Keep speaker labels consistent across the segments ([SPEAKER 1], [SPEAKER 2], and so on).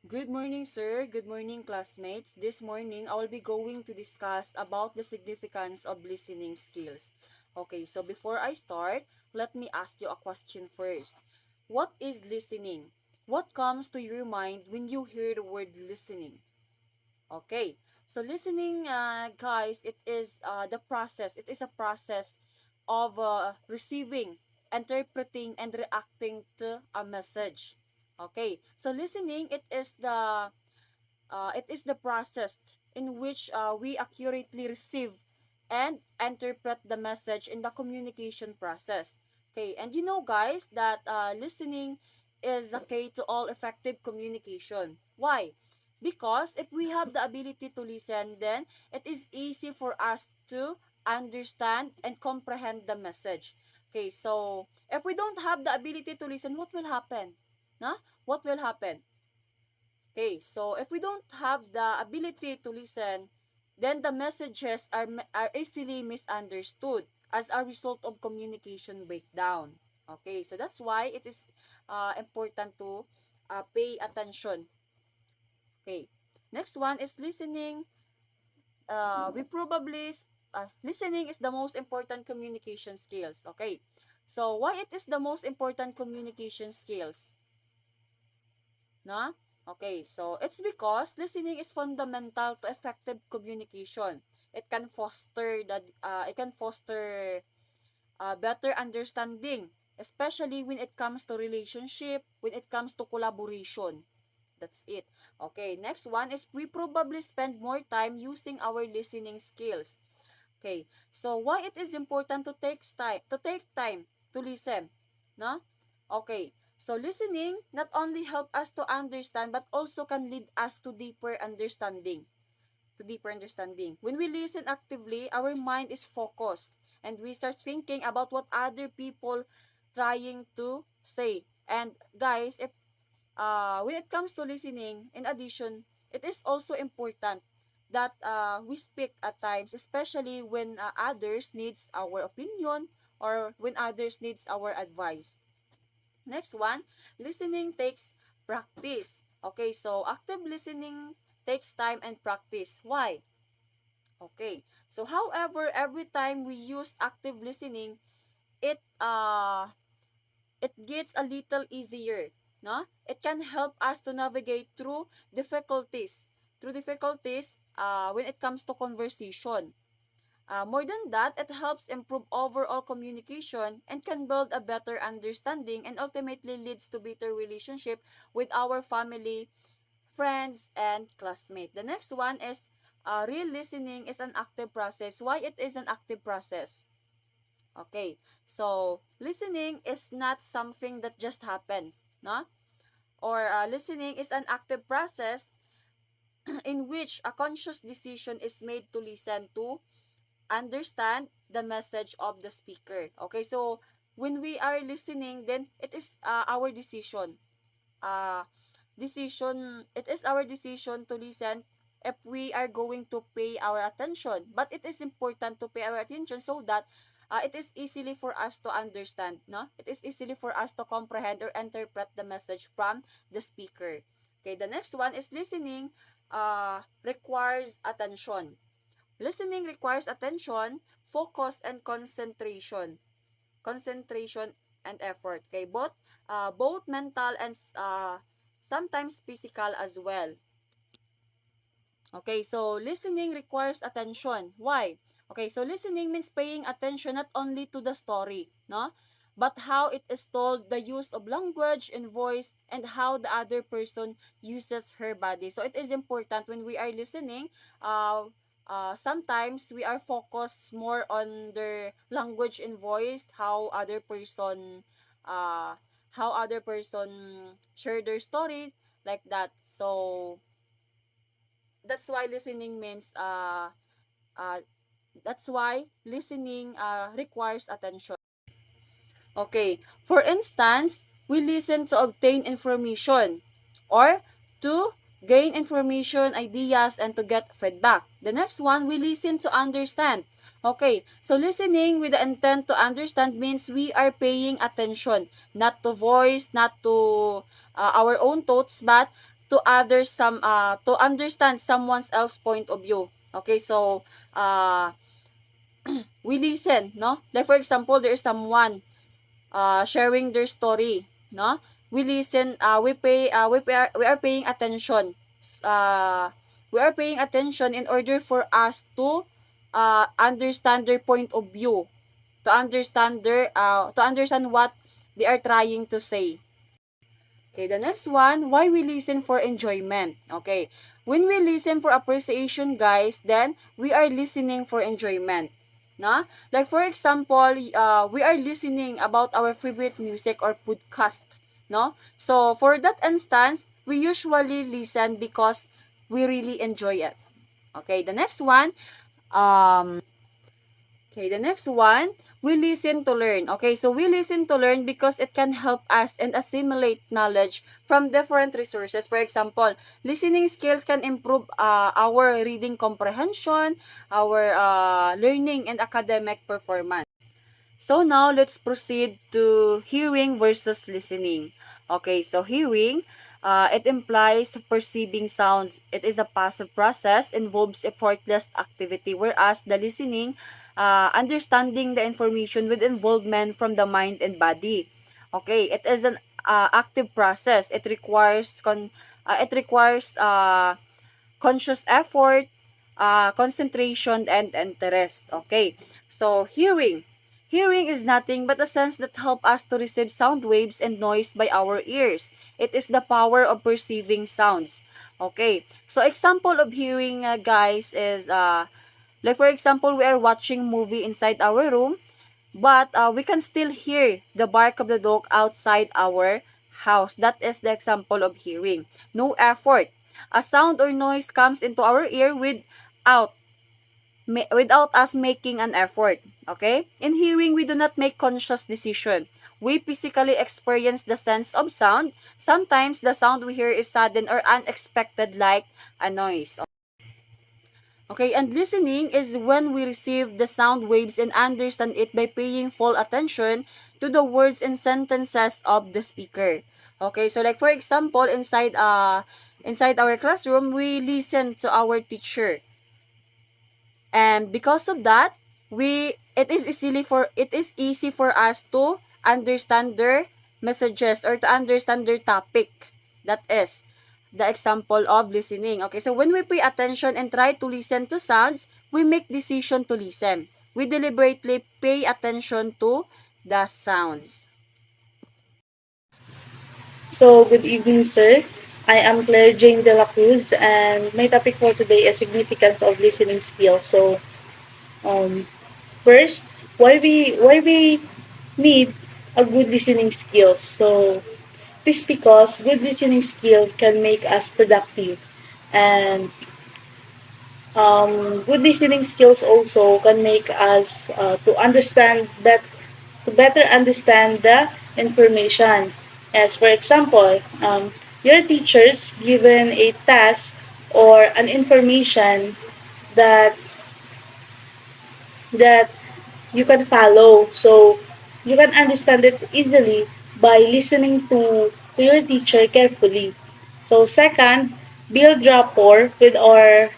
[SPEAKER 1] Good morning, sir. Good morning, classmates. This morning, I will be going to discuss about the significance of listening skills. Okay, so before I start, let me ask you a question first. What is listening? What comes to your mind when you hear the word listening? Okay, so listening, guys, it is the process. It is a process of receiving, interpreting, and reacting to a message. Okay, so listening, it is the process in which we accurately receive and interpret the message in the communication process. Okay, and you know, guys, that listening is the key to all effective communication. Why? Because if we have the ability to listen, then it is easy for us to understand and comprehend the message. Okay, so if we don't have the ability to listen, what will happen? Nah? What will happen? Okay, so if we don't have the ability to listen, then the messages are easily misunderstood as a result of communication breakdown. Okay, so that's why it is important to pay attention. Okay, next one is listening. Listening is the most important communication skills. Okay, so why it is the most important communication skills? No? Okay, so it's because listening is fundamental to effective communication. It can foster better understanding, especially when it comes to relationship, when it comes to collaboration. That's it. Okay, next one is we probably spend more time using our listening skills. Okay, so why it is important to take time to listen, no? Okay, so listening not only help us to understand but also can lead us to deeper understanding. When we listen actively, our mind is focused and we start thinking about what other people trying to say. And guys, if when it comes to listening, in addition, it is also important that we speak at times, especially when others needs our opinion or when others needs our advice. Next one, listening takes practice. Okay, so active listening takes time and practice. Why? Okay. So however, every time we use active listening, it uh it gets a little easier, no? It can help us to navigate through difficulties when it comes to conversation. More than that, it helps improve overall communication and can build a better understanding and ultimately leads to better relationship with our family, friends, and classmates. The next one is real listening is an active process. Why it is an active process? Okay. So, listening is not something that just happens, no? Or listening is an active process in which a conscious decision is made to listen to understand the message of the speaker. Okay, so when we are listening, then it is our decision. Uh, it is our decision to listen if we are going to pay our attention. But it is important to pay our attention so that it is easily for us to understand, no? It is easily for us to comprehend or interpret the message from the speaker. Okay, the next one is listening requires attention. Listening requires attention, focus, and concentration. Concentration and effort. Okay, both mental and sometimes physical as well. Okay, so listening requires attention. Why? Okay, so listening means paying attention not only to the story, no? But how it is told, the use of language and voice, and how the other person uses her body. So it is important when we are listening, sometimes we are focused more on their language and voice, uh, how other person share their story, like that. So that's why listening means uh that's why listening requires attention. Okay, for instance, we listen to obtain information or to gain information, ideas, and to get feedback. The next one, we listen to understand. Okay, so listening with the intent to understand means we are paying attention, not to voice, not to our own thoughts, but to understand someone else's point of view. Okay, so uh we listen, no? Like for example, there is someone sharing their story, no? We listen, we are paying attention. We are paying attention in order for us to understand their point of view, to understand what they are trying to say. Okay, the next one, why we listen for enjoyment. Okay, when we listen for appreciation, guys, then we are listening for enjoyment. Na? Like for example, we are listening about our favorite music or podcast. No? So, for that instance, we usually listen because we really enjoy it. Okay, the next one, um, Okay, the next one, we listen to learn. Okay, so we listen to learn because it can help us and assimilate knowledge from different resources. For example, listening skills can improve our reading comprehension, our learning and academic performance. So now let's proceed to hearing versus listening. Okay, so hearing, it implies perceiving sounds. It is a passive process, involves effortless activity, whereas the listening, understanding the information with involvement from the mind and body. Okay, it is an active process. It requires conscious effort, concentration, and interest. Okay, so hearing. Hearing is nothing but a sense that help us to receive sound waves and noise by our ears. It is the power of perceiving sounds. Okay, so example of hearing, guys, is like for example, we are watching movie inside our room, but we can still hear the bark of the dog outside our house. That is the example of hearing. No effort. A sound or noise comes into our ear without us making an effort. Okay? In hearing, we do not make conscious decision. We physically experience the sense of sound. Sometimes the sound we hear is sudden or unexpected, like a noise. Okay, and listening is when we receive the sound waves and understand it by paying full attention to the words and sentences of the speaker. Okay, so like for example, inside our classroom, we listen to our teacher. And because of that, it is easy for us to understand their messages or to understand their topic. That is the example of listening. Okay, so when we pay attention and try to listen to sounds, we make decision to listen. We deliberately pay attention to the sounds.
[SPEAKER 2] So, good evening, sir. I am Claire Jane Dela Cruz, and my topic for today is significance of listening skills. So, um, first, why we need a good listening skills. So, this because good listening skill can make us productive, and good listening skills also can make us to better understand the information. As for example, your teachers given a task or an information that that you can follow. So you can understand it easily by listening to your teacher carefully. So second, build rapport with our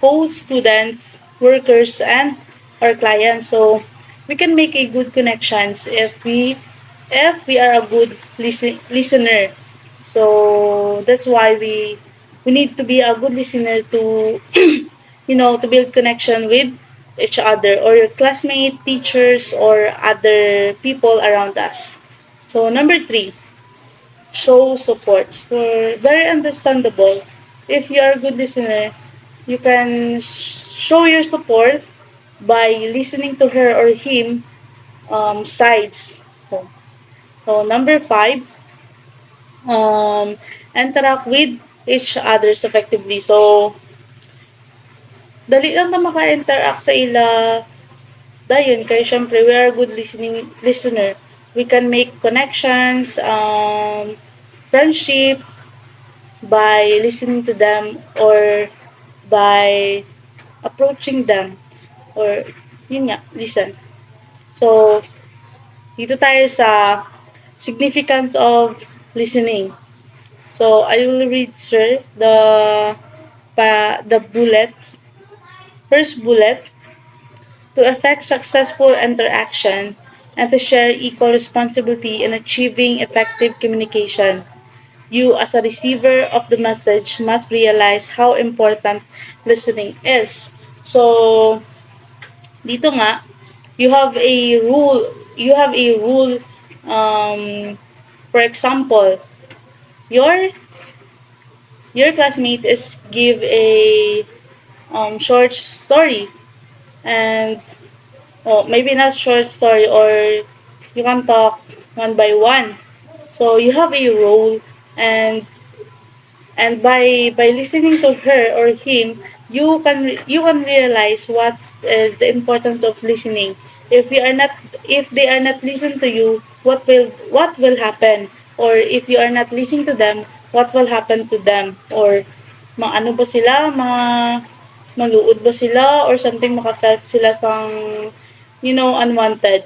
[SPEAKER 2] co-students, workers, and our clients. So we can make a good connections if we are a good listener. So that's why we need to be a good listener to to build connection with each other or your classmate, teachers, or other people around us. So number three, show support. So very understandable. If you are a good listener, you can show your support by listening to her or him sides. So, so number five, um, interact with each others effectively. So, dali lang na maka-interact sa ila. Dayon, kaya syempre, we are a good listener. We can make connections, friendship, by listening to them or by approaching them or yun nga, listen. So, dito tayo sa significance of listening. So I will read, sir, the bullets. First bullet, to effect successful interaction and to share equal responsibility in achieving effective communication. You, as a receiver of the message, must realize how important listening is. So, dito nga, you have a rule, you have a rule, um, for example, your your classmate is give a short story, and maybe not short story, or you can talk one by one. So you have a role, and by listening to her or him, you can realize what is the importance of listening. If we are not if they are not listening to you, what will happen? Or if you are not listening to them, what will happen to them? Or maano ba sila, maluod ba sila, or something, makafelt sila sang unwanted.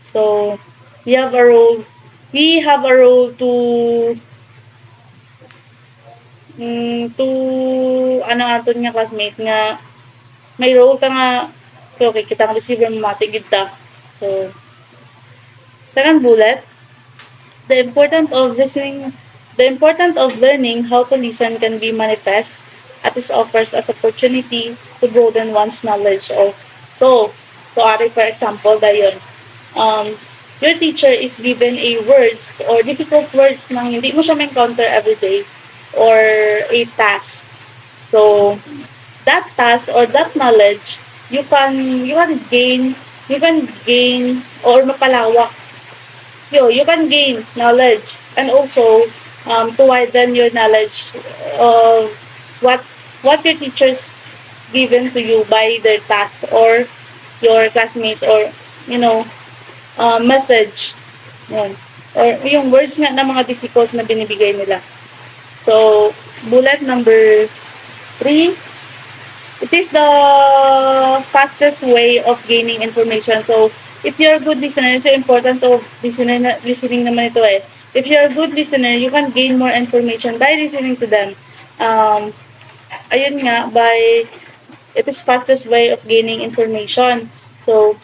[SPEAKER 2] So we have a role we have a role to ano aton nga classmate nga may role ta nga okay kita nga receiver mamati gid ta. So second bullet, the importance of listening the importance of learning how to listen can be manifest at this offers as opportunity to broaden one's knowledge of. So ari, for example dayon, um your teacher is given a words or difficult words na hindi mo siya ma-encounter every day, or a task. So that task or that knowledge, you can gain or mapalawak, you can gain knowledge, and also to widen your knowledge of what your teachers given to you by their task, or your classmates, or you know message. Yan. Or yung words nga na mga difficult na binibigay nila. So bullet number 3, it is the fastest way of gaining information. So, if you're a good listener, so important of listening naman ito eh. If you're a good listener, you can gain more information by listening to them. Um, ayun nga, it is fastest way of gaining information. So,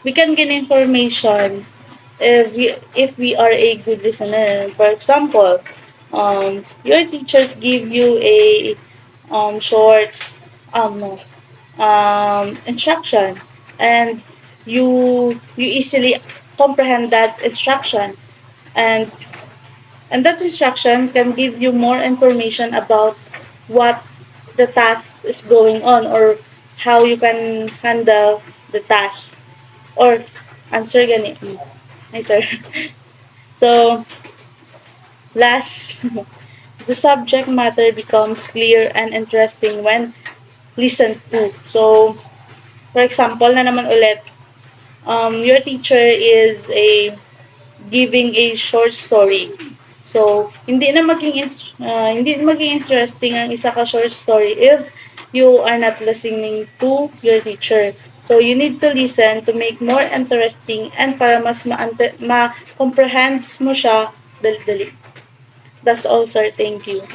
[SPEAKER 2] we can gain information if we are a good listener. For example, your teachers give you a short no, instruction, and you easily comprehend that instruction, and that instruction can give you more information about what the task is going on, or how you can handle the task, or answer gani. Hi, sir. So last, the subject matter becomes clear and interesting when listened to. So for example na naman ulit, your teacher is a giving a short story. So, hindi maging interesting ang isa ka short story if you are not listening to your teacher. So, you need to listen to make more interesting, and para mas ma-comprehend mo siya dali-dali. That's all, sir. Thank you.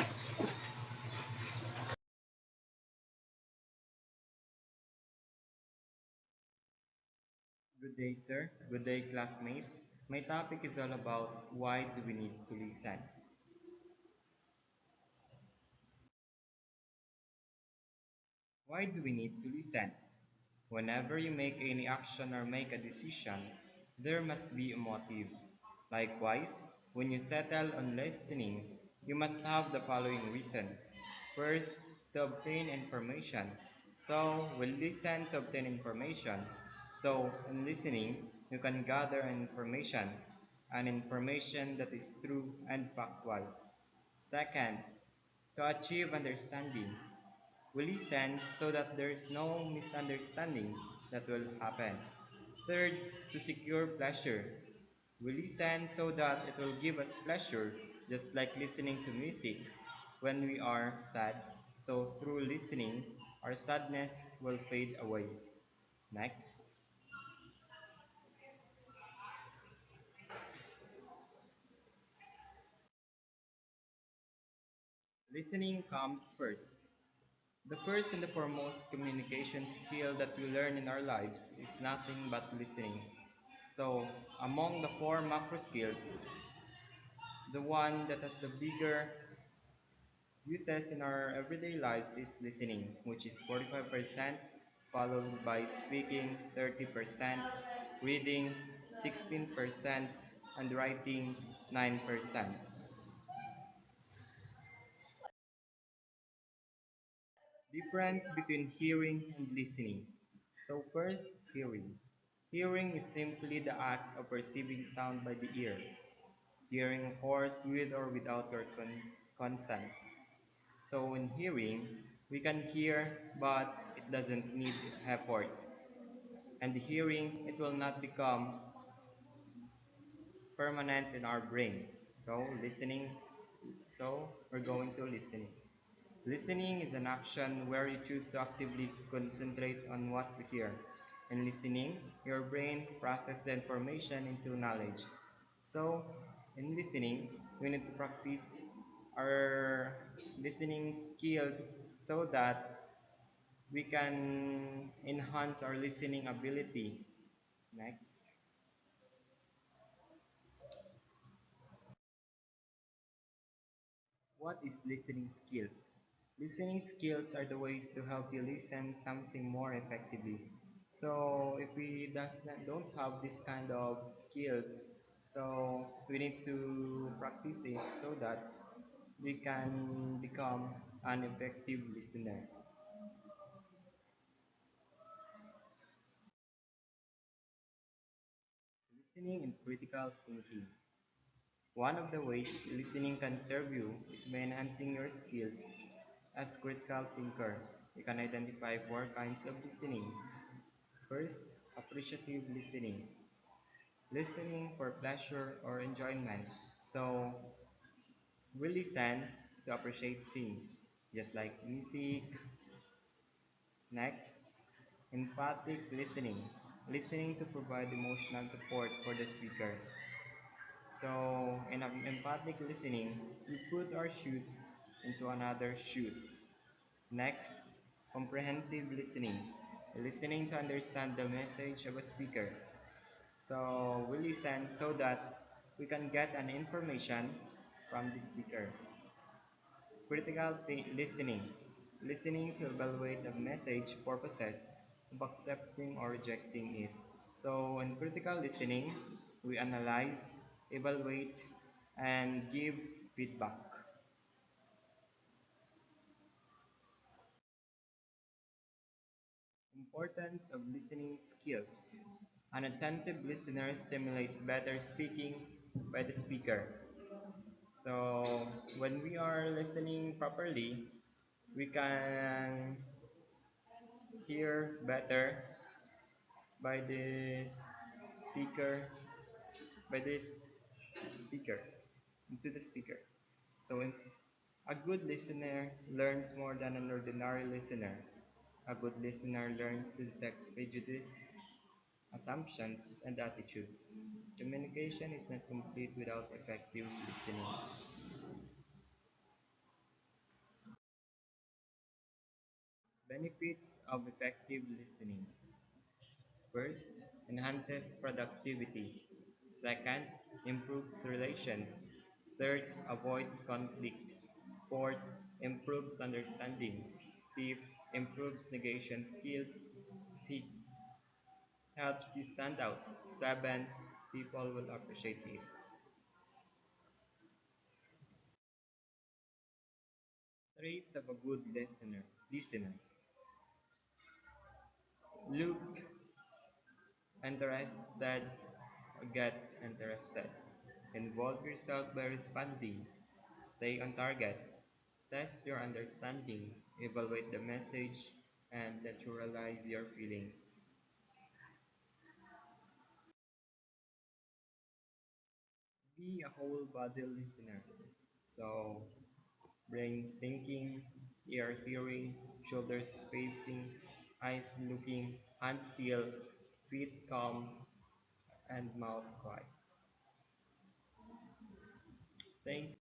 [SPEAKER 3] Good day, sir. Good day, classmate. My topic is all about why do we need to listen? Why do we need to listen? Whenever you make any action or make a decision, there must be a motive. Likewise, when you settle on listening, you must have the following reasons. First, to obtain information. So, we listen to obtain information. So, in listening, you can gather an information that is true and factual. Second, to achieve understanding. We listen so that there is no misunderstanding that will happen. Third, to secure pleasure. We listen so that it will give us pleasure, just like listening to music when we are sad. So, through listening, our sadness will fade away. Next. Listening comes first. The first and the foremost communication skill that we learn in our lives is nothing but listening. So, among the four macro skills, the one that has the bigger uses in our everyday lives is listening, which is 45%, followed by speaking 30%, reading 16%, and writing 9%. Difference between hearing and listening. So first, hearing. Hearing is simply the act of perceiving sound by the ear. Hearing occurs with or without your consent. So in hearing, we can hear, but it doesn't need effort. And the hearing, it will not become permanent in our brain. So listening, so we're going to listening. Listening is an action where you choose to actively concentrate on what you hear. In listening, your brain processes the information into knowledge. So, in listening, we need to practice our listening skills so that we can enhance our listening ability. Next. What is listening skills? Listening skills are the ways to help you listen something more effectively. So if we don't have this kind of skills, so we need to practice it so that we can become an effective listener. Listening and critical thinking. One of the ways listening can serve you is by enhancing your skills as critical thinker. You can identify four kinds of listening. First, appreciative listening. Listening for pleasure or enjoyment. So, we listen to appreciate things, just like music. Next, empathic listening. Listening to provide emotional support for the speaker. So, in empathic listening, we put our shoes into another's shoes. Next, comprehensive listening. Listening to understand the message of a speaker. So we listen so that we can get an information from the speaker. Critical listening. Listening to evaluate a message purposes of accepting or rejecting it. So in critical listening, we analyze, evaluate, and give feedback. Importance of listening skills. An attentive listener stimulates better speaking by the speaker. So when we are listening properly, we can hear better by the speaker, by this speaker, into the speaker. So a good listener learns more than an ordinary listener. A good listener learns to detect prejudice, assumptions, and attitudes. Communication is not complete without effective listening. Benefits of effective listening. First, enhances productivity. Second, improves relations. Third, avoids conflict. Fourth, improves understanding. Fifth, improves negation skills. Six, helps you stand out. Seven, people will appreciate it. Traits of a good listener. Listener. Look interested or get interested. Involve yourself by responding. Stay on target. Test your understanding. Evaluate the message and naturalize your feelings. Be a whole body listener. So, brain thinking, ear hearing, shoulders facing, eyes looking, hands still, feet calm, and mouth quiet. Thanks.